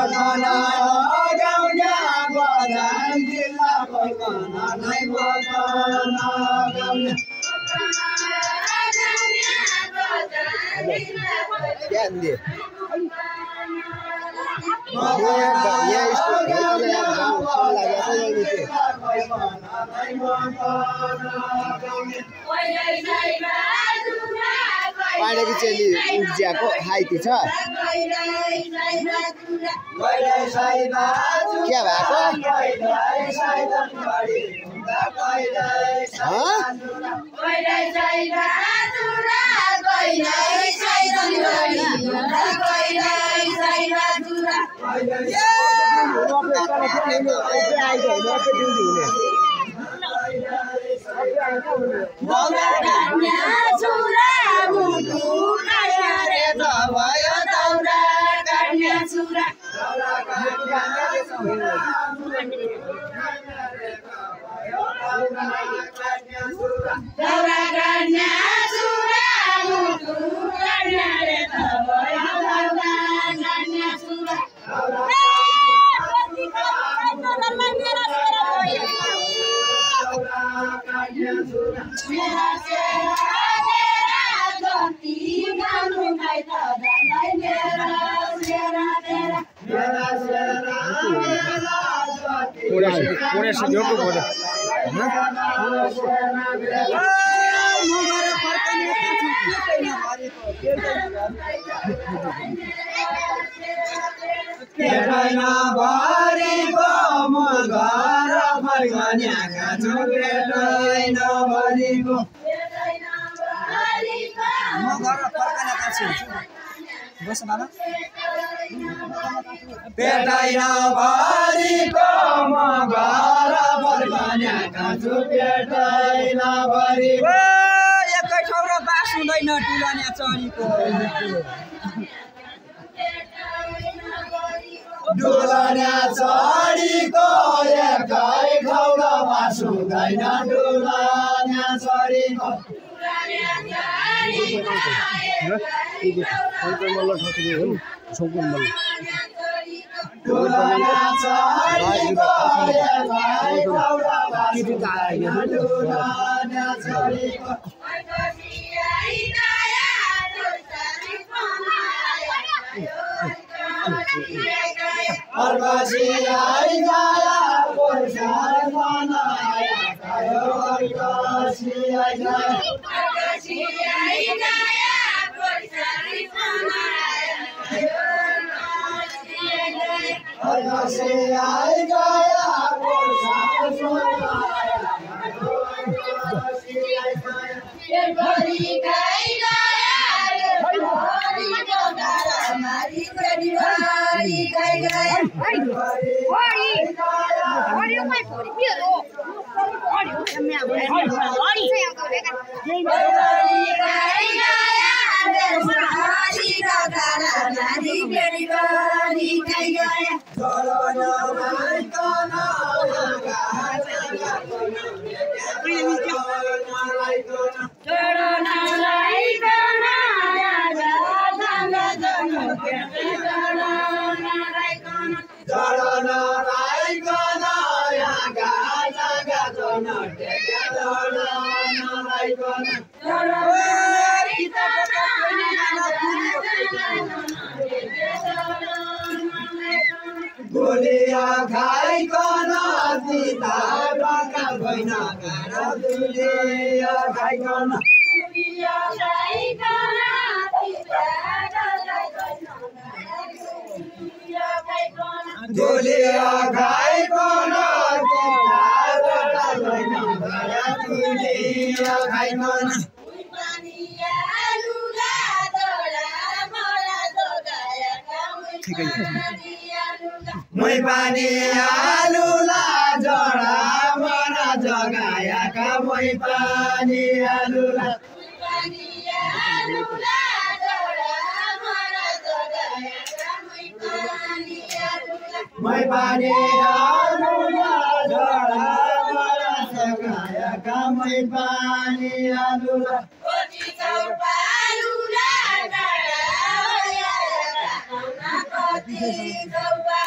पटना गाउँया बजान जिल्ला पटना नै पटना गाउँया क्या दिए ये इसको गाँव सुन लगा तो ये नीचे पानी की चेली उज्या को हाई थी था क्या बात है हाँ पुणे से जो को बोले केटाइना भरिको म घर फर्कन्याका छु केटाइना भरिको म घर फर्कन्याका छु बस बाबा केटाइना भरिको म घर फर्कन्याका छु केटाइना भरिको एकै ठाउँ र बास हुँदैन टुलान्या चरीको डुलान्या चरीको एकै ठाउँ र बास हुँदैन डुलान्या चरीको अर्बसी आई गया पोर्सार बनाया कायो अर्बसी आई गया अर्बसी आई गया पोर्सार बनाया कायो अर्बसी आई गया पोर्सार बनाया अर्बसी आई गया भरी गई गया भरी गया हमारी परिवारी गई गया गोलिया खाइकन सीता बाका भइन गाडा दुलिया खाइकन गोलिया खाइकन सीता बाका भइन गोलिया खाइकन सीता बाका भइन गाडा दुलिया खाइकन मै पानी आलुला जडा मरा जगायाका मै पानी आलुला मै पानी आलुला जडा मरा जगायाका मै पानी आलुला Happy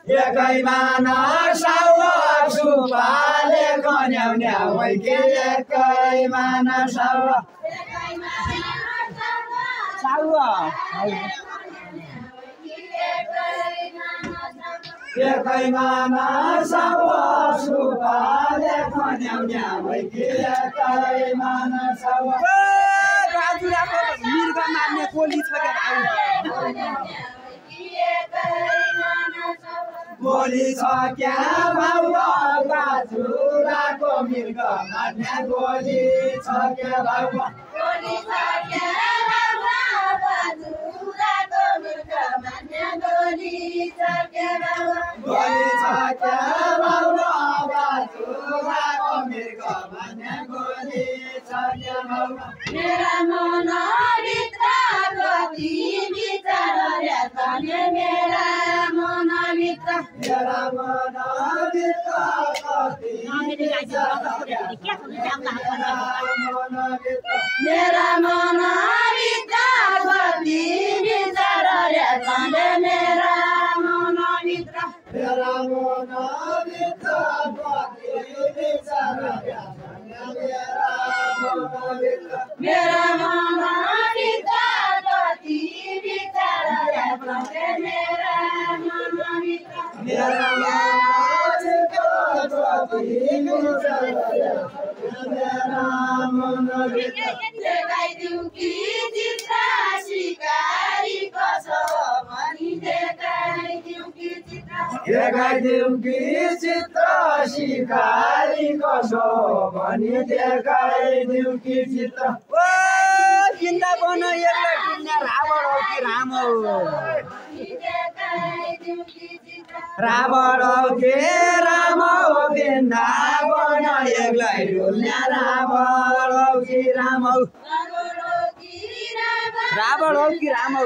एकैमान साउवा सुपाले खन्याउन्या वैके एकैमान साउवा एकैमान साउवा सुपाले खन्याउन्या वैके एकैमान साउवा बाजुराको मृग मार्ने कोली छ के गोली छ क्या भाउला बाजुराको मृग मार्ने गोली छ क्या भाउला गोली छ क्या भाउला बाजुराको मृग मार्ने गोली छ क्या भाउला गोली छ क्या भाउला बाजुराको मृग मार्ने गोली छ क्या भाउला मेरा मनभित्र कति विचार ल्याउने मेरा मनभित्र मेरा मनभित्र कति मेरा मनभित्र कति विचार ल्याउने मेरा मनभित्र मेरा मनभित्र कति विचार मेरा मनभित्र कति विचार ल्याउने मेरा मनभित्र मेरा देखाइदिउ कि चित्र सिकारी कसो भनी देखाइदिउ कि चित्र देखाइदिउ कि चित्र सिकारी कसो भनी देखाइदिउ कि चित्र ओ जिन्दा बन एकलाई दुनिया रावण हो कि राम हो देखाइदिउ कि चित्र रावण हो कि राम हो वृन्दावन एक्लै डुल्ने रावण हो कि राम हो रावण हो कि राम हो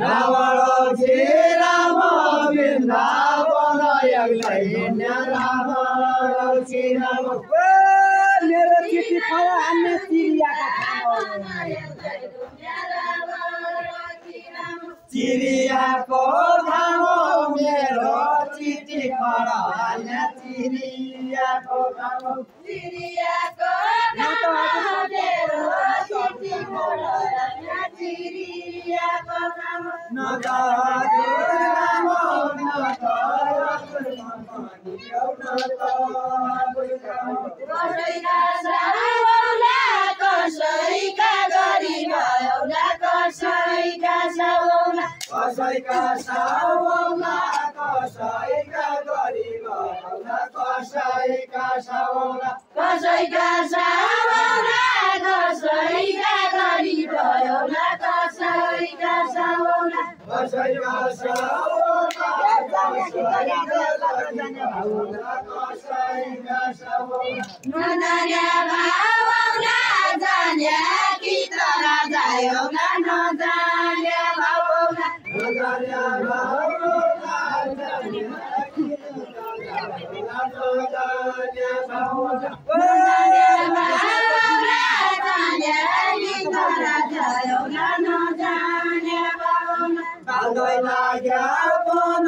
रावण हो कि राम वृन्दावन एक्लै डुल्ने रावण हो कि राम ओ मेरो चिठी खरा हान्ने चिरियाको काम हो चिरियाको काम हो मेरो चिठी खराल्ने चिरियाको काम हो चिरियाको मेरो चिठी खराल्ने चिरियाको काम न त हजुर राम न त कसैका साउला कसैका गरिब एउटा कसैका साउला कसैका साउला कसैका गरिब एउटा कसैका साउला कसैका साउला कसैका गरिब एउटा कसैका साउला कसैका साउला नजान्या भावना जान्या कि तर जायौला नजान्या भावना नजान्या भावना जान्या भावना जान्या कि तर जायौला नजान्या भावना बाँधै लाग्या पन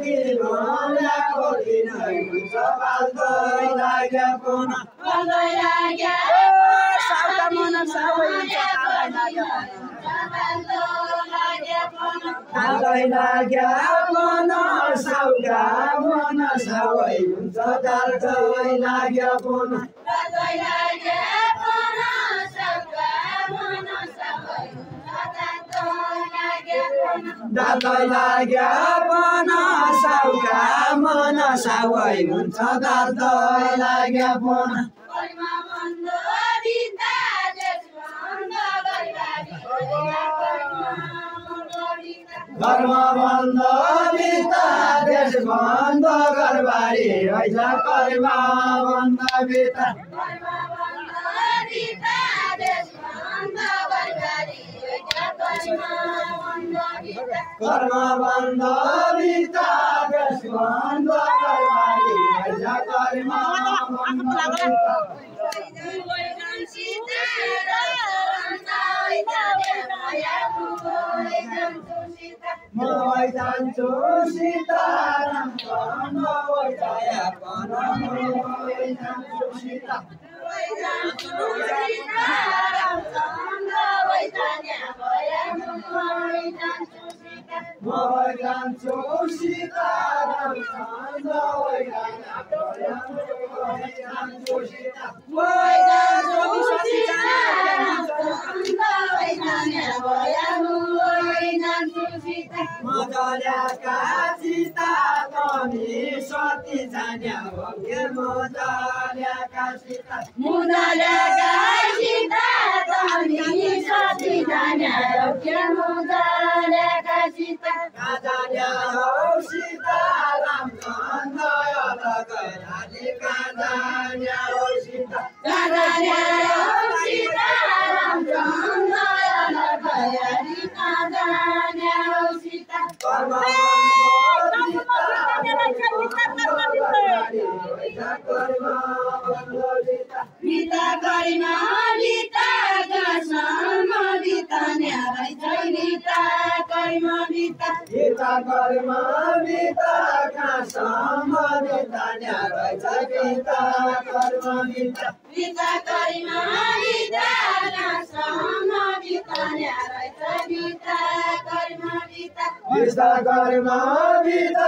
दिनला कोठी नै हुन्छ बाँधै लाग्या पन बाँधै लाग्या साउका मन साउै बाँधै लाग्या पन साउका मन साउै हुन्छ दार्दै लाग्या पन बाँधै लाग्या पन साउका मन साउै दार्दै लाग्या पन साउका मन साउै हुन्छ दार्दै लाग्या पन कर्म बन्द बिता देश बन्द घरबारी रहेछ कर्म बन्द बिता कर्म बन्द बिता देश बन्द घरबारी रहेछ कर्म बन्द जान्छु सीताराम चन्द्र वैदया वै जान्छु सीता वै जान्छु सीताराम चन्द्र वैदया वै जान्छु सीता मजल्याका सीता तनी सती जान्या हो के मजल्याका सीता मुदल्याका सीता तनी सती जान्या हो के मुदल्याका सीता काजान्या हो सीता रामचन्द्र अलगलाली काजान्या हो सीता काजान्या हो सीता रामचन्द्र अलगलाली काजान्या हो सीता गीता गरिमा गीता गासम गीता न्यारै छै गीता गरिमा गीता गीता गरिमा गीता गासम गीता न्यारै छ गीता गरिमा गीता गीता गरिमा गीता गासम गीता न्यारै छ गीता गरिमा गीता गीता गरिमा गीता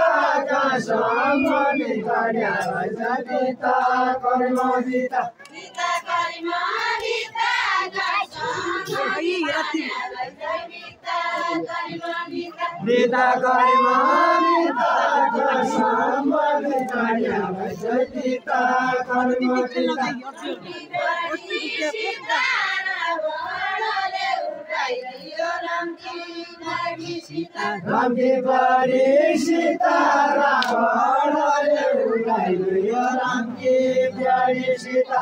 गासम गीता न्यारै छ गीता गरिमा गीता गीता गरिमा गीता गासम गीता न्यारै छ गीता गरिमा गीता गीता गरिमा गीता गासम गीता न्यारै छ गीता गरिमा गीता रामकी बडी सीता रावणले उडाइयो रामकी बडी सीता